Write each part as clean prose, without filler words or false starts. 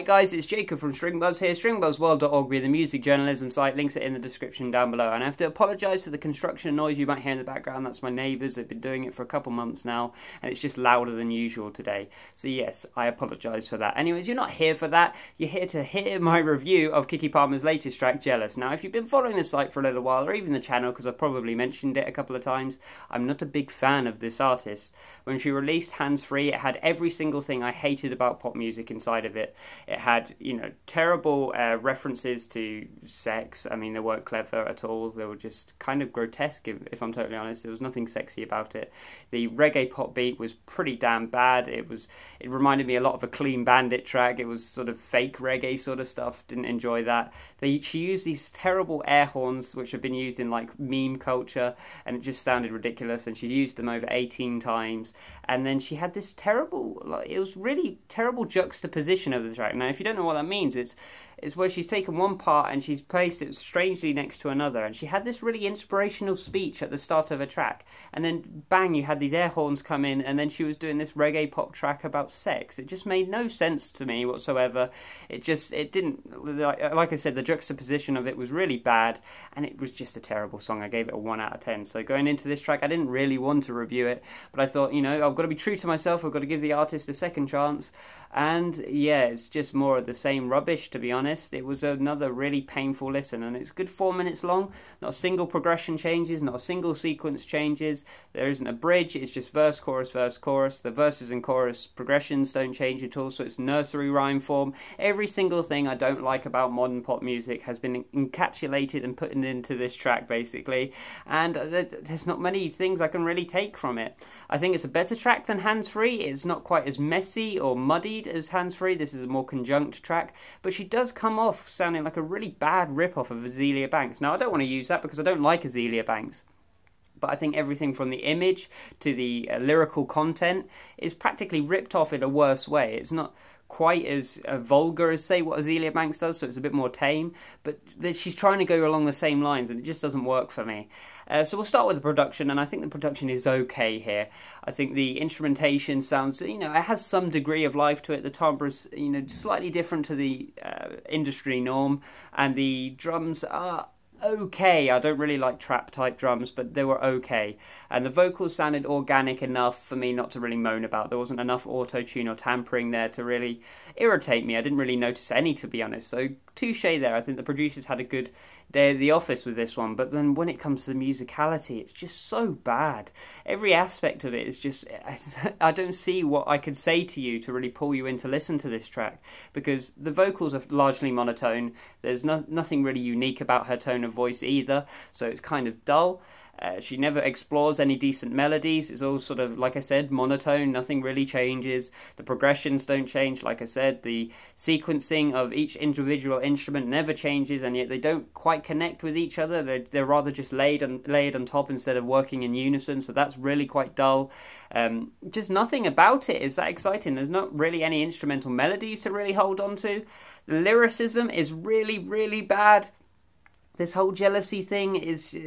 Hi guys, it's Jacob from StringBuzz here. StringBuzzWorld.org be the music journalism site. Links are in the description down below. And I have to apologise for the construction noise you might hear in the background. That's my neighbours. They've been doing it for a couple months now, and it's just louder than usual today. So yes, I apologise for that. Anyways, you're not here for that. You're here to hear my review of Keke Palmer's latest track, Jealous. Now, if you've been following the site for a little while, or even the channel, because I've probably mentioned it a couple of times, I'm not a big fan of this artist. When she released Hands Free, it had every single thing I hated about pop music inside of it. It had, you know, terrible references to sex. I mean, they weren't clever at all. They were just kind of grotesque, if I'm totally honest. There was nothing sexy about it. The reggae pop beat was pretty damn bad. It reminded me a lot of a Clean Bandit track. It was sort of fake reggae sort of stuff. Didn't enjoy that. She used these terrible air horns, which have been used in like meme culture, and it just sounded ridiculous. And she used them over 18 times. And then she had this terrible, it was really terrible juxtaposition of the track. Now, if you don't know what that means, it's where she's taken one part and she's placed it strangely next to another. And she had this really inspirational speech at the start of a track. And then, bang, you had these air horns come in, and then she was doing this reggae pop track about sex. It just made no sense to me whatsoever. It didn't, like I said, the juxtaposition of it was really bad, and it was just a terrible song. I gave it a 1 out of 10. So going into this track, I didn't really want to review it, but I thought, you know, I've got to be true to myself. I've got to give the artist a second chance. And yeah, it's just more of the same rubbish, to be honest. It was another really painful listen, and it's a good 4 minutes long. Not a single progression changes, not a single sequence changes. There isn't a bridge, it's just verse, chorus, verse, chorus. The verses and chorus progressions don't change at all, so it's nursery rhyme form. Every single thing I don't like about modern pop music has been encapsulated and put into this track, basically. And there's not many things I can really take from it. I think it's a better track than Hands Free. It's not quite as messy or muddied as Hands Free. This is a more conjunct track, but she does come off sounding like a really bad rip-off of Azealia Banks. Now, I don't want to use that because I don't like Azealia Banks, but I think everything from the image to the lyrical content is practically ripped off in a worse way. It's not quite as vulgar as, say, what Azealia Banks does, so it's a bit more tame, but she's trying to go along the same lines, and it just doesn't work for me. So we'll start with the production, and I think the production is okay here. I think the instrumentation sounds, you know, it has some degree of life to it. The timbre's, you know, slightly different to the industry norm, and the drums are okay. I don't really like trap type drums, but they were okay, and the vocals sounded organic enough for me not to really moan about. There wasn't enough auto-tune or tampering there to really irritate me. I didn't really notice any, to be honest, so touche there. I think the producers had a good day at the office with this one, but then when it comes to the musicality, it's just so bad. Every aspect of it is just, I don't see what I could say to you to really pull you in to listen to this track, because the vocals are largely monotone. There's nothing really unique about her tone of voice either, so it's kind of dull. She never explores any decent melodies. It's all sort of, like I said, monotone. Nothing really changes. The progressions don't change, like I said. The sequencing of each individual instrument never changes, and yet they don't quite connect with each other. They're rather just laid on top instead of working in unison, so that's really quite dull. Just nothing about it is that exciting. There's not really any instrumental melodies to really hold on to. The lyricism is really, really bad. This whole jealousy thing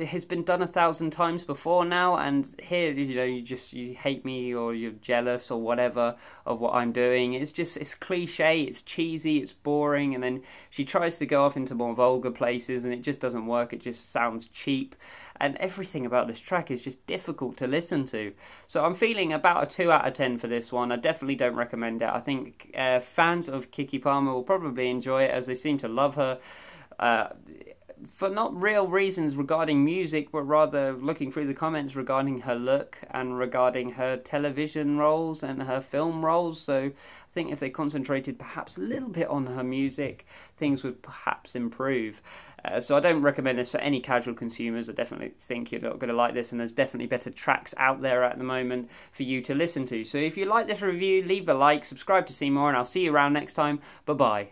has been done 1,000 times before now, and here, you know, you hate me or you're jealous or whatever of what I'm doing. It's cliche, it's cheesy, it's boring, and then she tries to go off into more vulgar places, and it just doesn't work. It just sounds cheap, and everything about this track is just difficult to listen to. So I'm feeling about a 2 out of 10 for this one. I definitely don't recommend it. I think fans of Keke Palmer will probably enjoy it, as they seem to love her. For not real reasons regarding music, but rather looking through the comments regarding her look and regarding her television roles and her film roles. So I think if they concentrated perhaps a little bit on her music, things would perhaps improve. So I don't recommend this for any casual consumers. I definitely think you're not going to like this, and there's definitely better tracks out there at the moment for you to listen to. So if you like this review, leave a like, subscribe to see more, and I'll see you around next time. Bye-bye.